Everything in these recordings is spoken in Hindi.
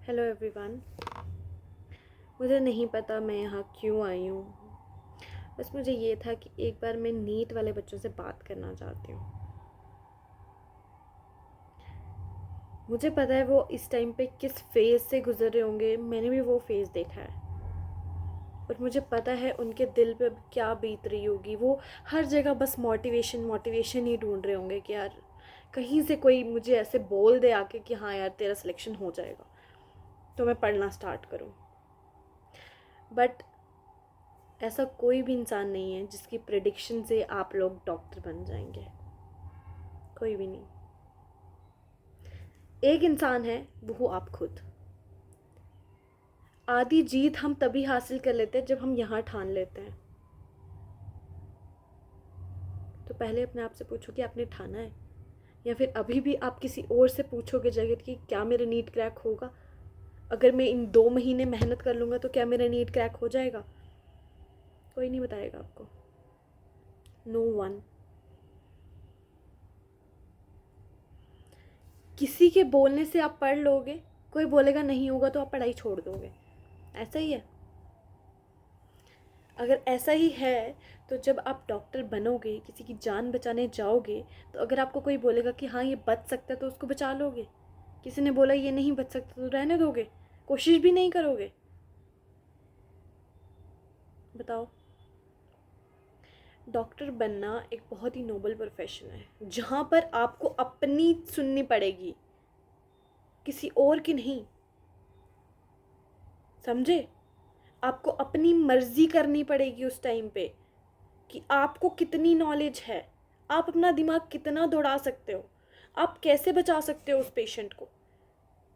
Hello everyone. मुझे नहीं पता मैं यहाँ क्यों आई हूँ। बस मुझे ये था कि एक बार मैं नीट वाले बच्चों से बात करना चाहती हूँ। मुझे पता है वो इस टाइम पे किस फेज़ से गुजर रहे होंगे। मैंने भी वो फेज़ देखा है और मुझे पता है उनके दिल पे क्या बीत रही होगी। वो हर जगह बस मोटिवेशन मोटिवेशन ही ढूंढ रहे होंगे कि यार कहीं से कोई मुझे ऐसे बोल दे आके कि हाँ यार तेरा सिलेक्शन हो जाएगा तो मैं पढ़ना स्टार्ट करूँ। बट ऐसा कोई भी इंसान नहीं है जिसकी प्रेडिक्शन से आप लोग डॉक्टर बन जाएंगे। कोई भी नहीं। एक इंसान है, वो हो आप खुद। आधी जीत हम तभी हासिल कर लेते हैं जब हम यहाँ ठान लेते हैं। तो पहले अपने आप से पूछो कि आपने ठाना है, या फिर अभी भी आप किसी और से पूछोगे जगह कि क्या मेरा नीट क्रैक होगा। अगर मैं इन 2 महीने मेहनत कर लूँगा तो क्या मेरा नीट क्रैक हो जाएगा? कोई नहीं बताएगा आपको। No one. किसी के बोलने से आप पढ़ लोगे, कोई बोलेगा नहीं होगा तो आप पढ़ाई छोड़ दोगे। ऐसा ही है। अगर ऐसा ही है तो जब आप डॉक्टर बनोगे, किसी की जान बचाने जाओगे, तो अगर आपको कोई बोलेगा कि हाँ ये बच सकता है तो उसको बचा लोगे। किसी ने बोला ये नहीं बच सकता तो रहने दोगे, कोशिश भी नहीं करोगे? बताओ। डॉक्टर बनना एक बहुत ही नोबल प्रोफेशन है जहाँ पर आपको अपनी सुननी पड़ेगी, किसी और की नहीं। समझे? आपको अपनी मर्जी करनी पड़ेगी उस टाइम पे कि आपको कितनी नॉलेज है, आप अपना दिमाग कितना दौड़ा सकते हो, आप कैसे बचा सकते हो उस पेशेंट को,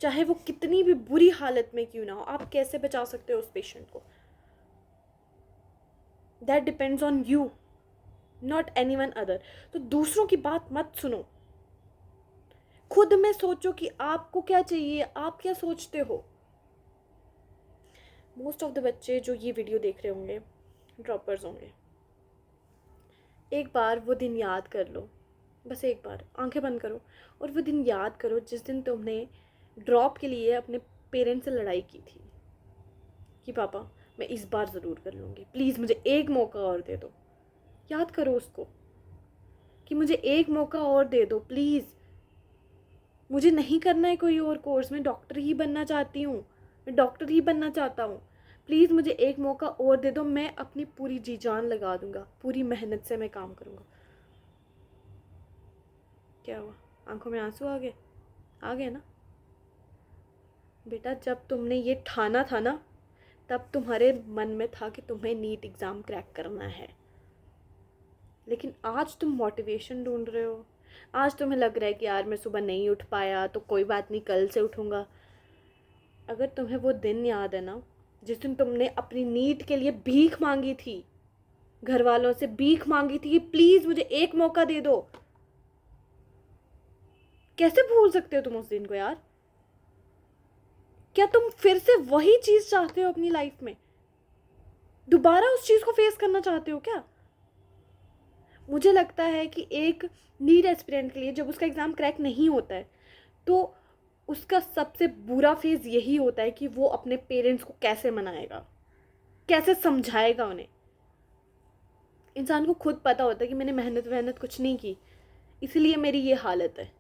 चाहे वो कितनी भी बुरी हालत में क्यों ना हो, आप कैसे बचा सकते हो उस पेशेंट को। That depends on you, not any one other. तो दूसरों की बात मत सुनो, खुद में सोचो कि आपको क्या चाहिए, आप क्या सोचते हो। मोस्ट ऑफ द बच्चे जो ये वीडियो देख रहे होंगे ड्रॉपर्स होंगे। एक बार वो दिन याद कर लो, बस एक बार आंखें बंद करो और वो दिन याद करो जिस दिन तुमने ड्रॉप के लिए अपने पेरेंट्स से लड़ाई की थी कि पापा मैं इस बार ज़रूर कर लूँगी, प्लीज़ मुझे एक मौका और दे दो। याद करो उसको कि मुझे एक मौका और दे दो प्लीज़। मुझे नहीं करना है कोई और कोर्स, मैं डॉक्टर ही बनना चाहती हूँ, मैं डॉक्टर ही बनना चाहता हूँ। प्लीज़ मुझे एक मौका और दे दो, मैं अपनी पूरी जी जान लगा दूँगा, पूरी मेहनत से मैं काम करूँगा। क्या हुआ? आंखों में आंसू आ गए? आ गए ना? बेटा जब तुमने ये ठाना था ना, तब तुम्हारे मन में था कि तुम्हें नीट एग्ज़ाम क्रैक करना है। लेकिन आज तुम मोटिवेशन ढूंढ रहे हो। आज तुम्हें लग रहा है कि यार मैं सुबह नहीं उठ पाया तो कोई बात नहीं, कल से उठूँगा। अगर तुम्हें वो दिन याद है ना, जिस दिन तुमने अपनी नीट के लिए भीख मांगी थी, घर वालों से भीख मांगी थी कि प्लीज़ मुझे एक मौका दे दो, कैसे भूल सकते हो तुम उस दिन को यार? क्या तुम फिर से वही चीज़ चाहते हो अपनी लाइफ में? दोबारा उस चीज़ को फेस करना चाहते हो क्या? मुझे लगता है कि एक नीट एस्पिरेंट के लिए जब उसका एग्ज़ाम क्रैक नहीं होता है तो उसका सबसे बुरा फेज़ यही होता है कि वो अपने पेरेंट्स को कैसे मनाएगा, कैसे समझाएगा उन्हें। इंसान को खुद पता होता है कि मैंने मेहनत वहनत कुछ नहीं की, इसीलिए मेरी ये हालत है।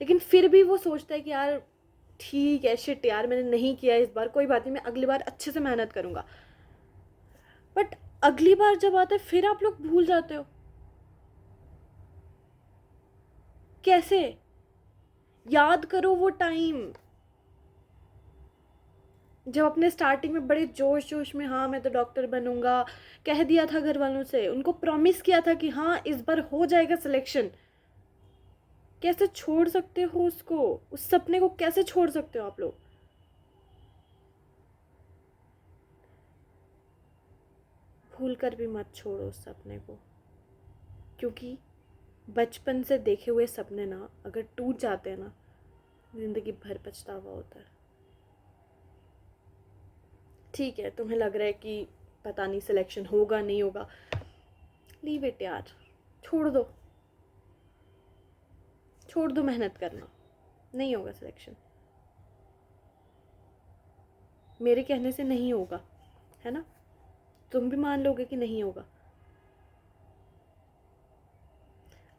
लेकिन फिर भी वो सोचता है कि यार ठीक है, शिट यार मैंने नहीं किया इस बार, कोई बात नहीं, मैं अगली बार अच्छे से मेहनत करूँगा। बट अगली बार जब आता है फिर आप लोग भूल जाते हो। कैसे? याद करो वो टाइम जब अपने स्टार्टिंग में बड़े जोश जोश में हाँ मैं तो डॉक्टर बनूंगा कह दिया था घर वालों से, उनको प्रॉमिस किया था कि हाँ इस बार हो जाएगा सिलेक्शन। कैसे छोड़ सकते हो उसको? उस सपने को कैसे छोड़ सकते हो आप लोग? भूल कर भी मत छोड़ो उस सपने को, क्योंकि बचपन से देखे हुए सपने ना अगर टूट जाते हैं ना, ज़िंदगी भर पछतावा होता है। ठीक है, तुम्हें लग रहा है कि पता नहीं सिलेक्शन होगा नहीं होगा, लीव इट यार, छोड़ दो, छोड़ दो मेहनत करना, नहीं होगा सिलेक्शन। मेरे कहने से नहीं होगा, है ना? तुम भी मान लोगे कि नहीं होगा।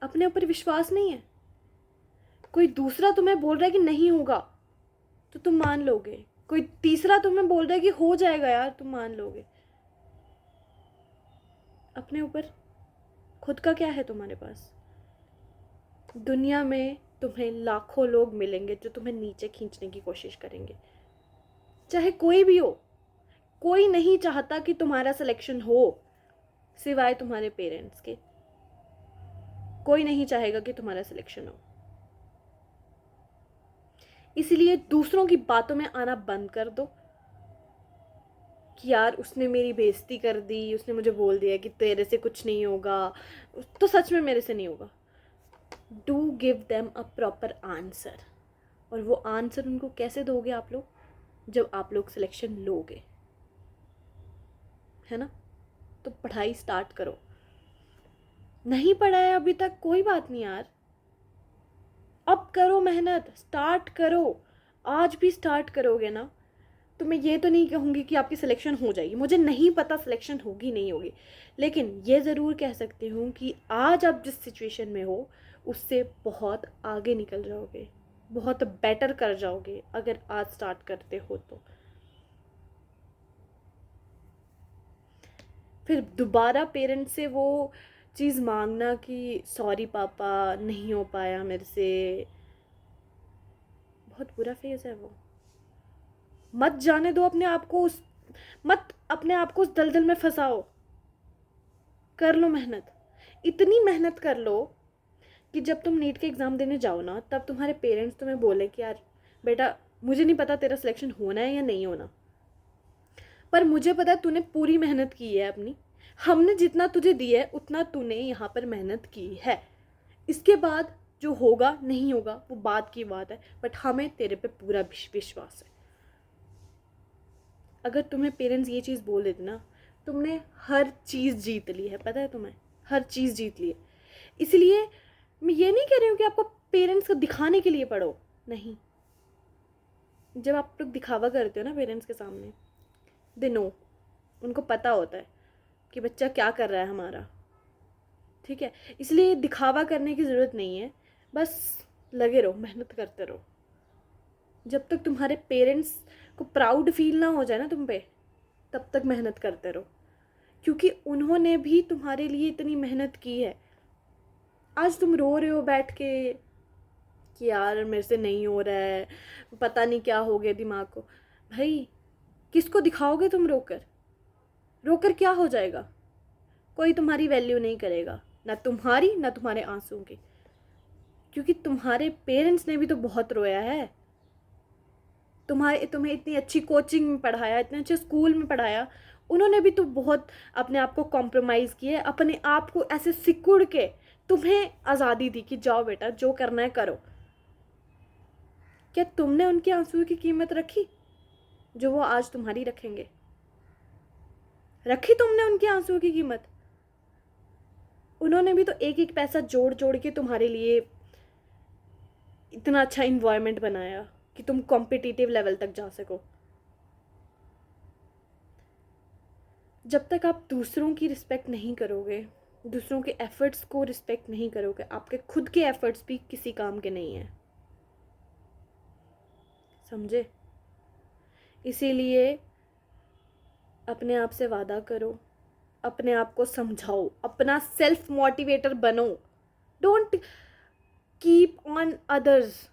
अपने ऊपर विश्वास नहीं है, कोई दूसरा तुम्हें बोल रहा है कि नहीं होगा तो तुम मान लोगे, कोई तीसरा तुम्हें बोल रहा है कि हो जाएगा यार, तुम मान लोगे। अपने ऊपर खुद का क्या है तुम्हारे पास? दुनिया में तुम्हें लाखों लोग मिलेंगे जो तुम्हें नीचे खींचने की कोशिश करेंगे, चाहे कोई भी हो। कोई नहीं चाहता कि तुम्हारा सिलेक्शन हो सिवाय तुम्हारे पेरेंट्स के। कोई नहीं चाहेगा कि तुम्हारा सिलेक्शन हो। इसलिए दूसरों की बातों में आना बंद कर दो कि यार उसने मेरी बेइज्जती कर दी, उसने मुझे बोल दिया कि तेरे से कुछ नहीं होगा, तो सच में मेरे से नहीं होगा। Do give them a proper answer. और वो आंसर उनको कैसे दोगे आप लोग? जब आप लोग सिलेक्शन लोगे, है ना? तो पढ़ाई स्टार्ट करो। नहीं पढ़ा है अभी तक, कोई बात नहीं यार, अब करो मेहनत, स्टार्ट करो। आज भी स्टार्ट करोगे ना, तो मैं ये तो नहीं कहूँगी कि आपकी सिलेक्शन हो जाएगी, मुझे नहीं पता सिलेक्शन होगी नहीं होगी, लेकिन ये ज़रूर कह सकती हूँ कि आज आप जिस सिचुएशन में हो उससे बहुत आगे निकल जाओगे, बहुत बेटर कर जाओगे अगर आज स्टार्ट करते हो तो। फिर दोबारा पेरेंट्स से वो चीज़ मांगना कि सॉरी पापा नहीं हो पाया मेरे से, बहुत बुरा फेज़ है वो। मत जाने दो अपने आप को मत अपने आप को उस दलदल में फंसाओ। कर लो मेहनत, इतनी मेहनत कर लो कि जब तुम नीट के एग्ज़ाम देने जाओ ना, तब तुम्हारे पेरेंट्स तुम्हें बोले कि यार बेटा मुझे नहीं पता तेरा सिलेक्शन होना है या नहीं होना, पर मुझे पता है तूने पूरी मेहनत की है अपनी, हमने जितना तुझे दिया है उतना तूने यहाँ पर मेहनत की है। इसके बाद जो होगा नहीं होगा वो बात की बात है, बट हमें तेरे पे पूरा विश्वास है। अगर तुम्हें पेरेंट्स ये चीज़ बोल देते ना, तुमने हर चीज़ जीत ली है, पता है तुम्हें, हर चीज़ जीत ली है। इसलिए मैं ये नहीं कह रही हूँ कि आपको पेरेंट्स को दिखाने के लिए पढ़ो, नहीं। जब आप लोग दिखावा करते हो ना पेरेंट्स के सामने, दे नो, उनको पता होता है कि बच्चा क्या कर रहा है हमारा, ठीक है? इसलिए दिखावा करने की ज़रूरत नहीं है, बस लगे रहो, मेहनत करते रहो। जब तक तुम्हारे पेरेंट्स को प्राउड फील ना हो जाए ना तुम पे, तब तक मेहनत करते रहो, क्योंकि उन्होंने भी तुम्हारे लिए इतनी मेहनत की है। आज तुम रो रहे हो बैठ के कि यार मेरे से नहीं हो रहा है, पता नहीं क्या हो गया दिमाग को। भाई किसको दिखाओगे तुम रोकर? रोकर क्या हो जाएगा? कोई तुम्हारी वैल्यू नहीं करेगा, ना तुम्हारी ना तुम्हारे आंसुओं की, क्योंकि तुम्हारे पेरेंट्स ने भी तो बहुत रोया है। तुम्हें इतनी अच्छी कोचिंग में पढ़ाया, इतने अच्छे स्कूल में पढ़ाया, उन्होंने भी तो बहुत अपने आप को कॉम्प्रोमाइज़ किया, अपने आप को ऐसे सिकुड़ के तुम्हें आज़ादी दी कि जाओ बेटा जो करना है करो। क्या तुमने उनके आंसुओं की कीमत रखी जो वो आज तुम्हारी रखेंगे? रखी तुमने उनके आंसुओं की कीमत? उन्होंने भी तो एक एक पैसा जोड़ जोड़ के तुम्हारे लिए इतना अच्छा इन्वायरमेंट बनाया कि तुम कॉम्पिटिटिव लेवल तक जा सको। जब तक आप दूसरों की रिस्पेक्ट नहीं करोगे, दूसरों के एफर्ट्स को रिस्पेक्ट नहीं करोगे, आपके खुद के एफर्ट्स भी किसी काम के नहीं हैं, समझे? इसीलिए अपने आप से वादा करो, अपने आप को समझाओ, अपना सेल्फ मोटिवेटर बनो। Don't keep on others.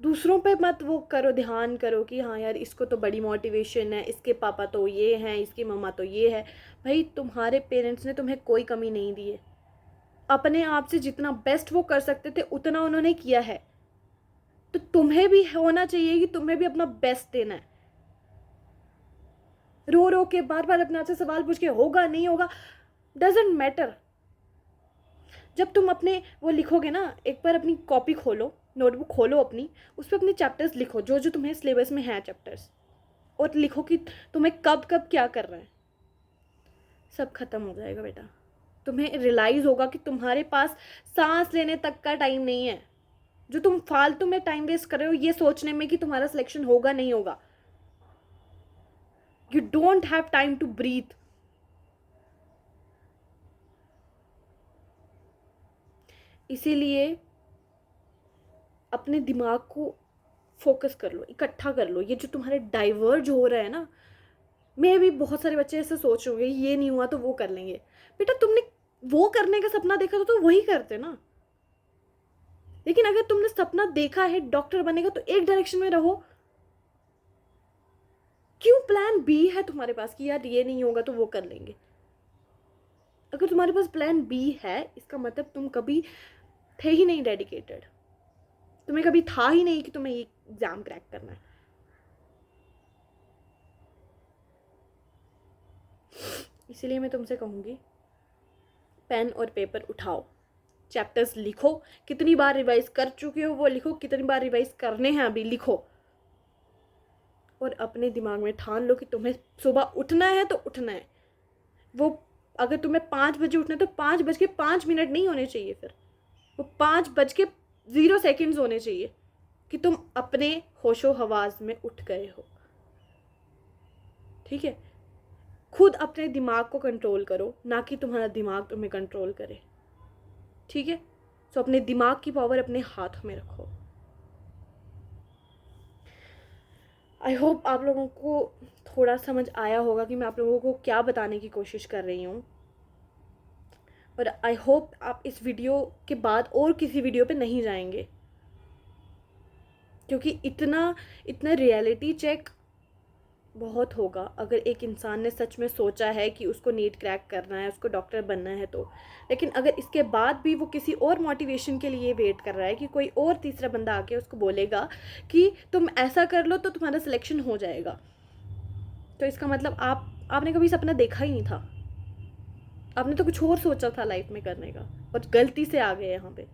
दूसरों पे मत वो करो, ध्यान करो कि हाँ यार इसको तो बड़ी मोटिवेशन है, इसके पापा तो ये हैं, इसकी मम्मा तो ये है। भाई तुम्हारे पेरेंट्स ने तुम्हें कोई कमी नहीं दी है, अपने आप से जितना बेस्ट वो कर सकते थे उतना उन्होंने किया है, तो तुम्हें भी होना चाहिए कि तुम्हें भी अपना बेस्ट देना है। रो रो के बार बार अपने आप से सवाल पूछ के होगा नहीं होगा, डजेंट मैटर। जब तुम अपने वो लिखोगे ना, एक बार अपनी कॉपी खोलो, नोटबुक खोलो अपनी, उस पर अपने चैप्टर्स लिखो जो जो तुम्हें सिलेबस में है चैप्टर्स, और लिखो कि तुम्हें कब कब क्या कर रहा है। सब खत्म हो जाएगा बेटा। तुम्हें रियलाइज़ होगा कि तुम्हारे पास सांस लेने तक का टाइम नहीं है, जो तुम फालतू में टाइम वेस्ट कर रहे हो ये सोचने में कि तुम्हारा सिलेक्शन होगा नहीं होगा। You don't have time to breathe. इसीलिए अपने दिमाग को फोकस कर लो, इकट्ठा कर लो. ये जो तुम्हारे डाइवर्ज हो रहा है ना, मैं भी बहुत सारे बच्चे ऐसे सोच रहे होंगे ये नहीं हुआ तो वो कर लेंगे. बेटा तुमने वो करने का सपना देखा तो वही करते ना. लेकिन अगर तुमने सपना देखा है डॉक्टर बनेगा तो एक डायरेक्शन में रहो. क्यों प्लान बी है तुम्हारे पास कि यार ये नहीं होगा तो वो कर लेंगे. अगर तुम्हारे पास प्लान बी है इसका मतलब तुम कभी थे ही नहीं डेडिकेटेड. तुम्हें कभी था ही नहीं कि तुम्हें ये एग्जाम क्रैक करना है. इसीलिए मैं तुमसे कहूँगी पेन और पेपर उठाओ, चैप्टर्स लिखो. कितनी बार रिवाइज कर चुके हो वो लिखो, कितनी बार रिवाइज करने हैं अभी लिखो. और अपने दिमाग में ठान लो कि तुम्हें सुबह उठना है तो उठना है. वो अगर तुम्हें 5 बजे उठना है तो 5:05 नहीं होने चाहिए, फिर वो 5:0 होने चाहिए कि तुम अपने होशो हवास में उठ गए हो. ठीक है. खुद अपने दिमाग को कंट्रोल करो, ना कि तुम्हारा दिमाग तुम्हें कंट्रोल करे. ठीक है. सो अपने दिमाग की पावर अपने हाथ में रखो. आई होप आप लोगों को थोड़ा समझ आया होगा कि मैं आप लोगों को क्या बताने की कोशिश कर रही हूँ. और आई होप आप इस वीडियो के बाद और किसी वीडियो पे नहीं जाएंगे, क्योंकि इतना रियलिटी चेक बहुत होगा अगर एक इंसान ने सच में सोचा है कि उसको नीट क्रैक करना है, उसको डॉक्टर बनना है तो. लेकिन अगर इसके बाद भी वो किसी और मोटिवेशन के लिए वेट कर रहा है कि कोई और तीसरा बंदा आके उसको बोलेगा कि तुम ऐसा कर लो तो तुम्हारा सिलेक्शन हो जाएगा, तो इसका मतलब आपने कभी सपना देखा ही नहीं था. आपने तो कुछ और सोचा था लाइफ में करने का और गलती से आ गए यहाँ पे.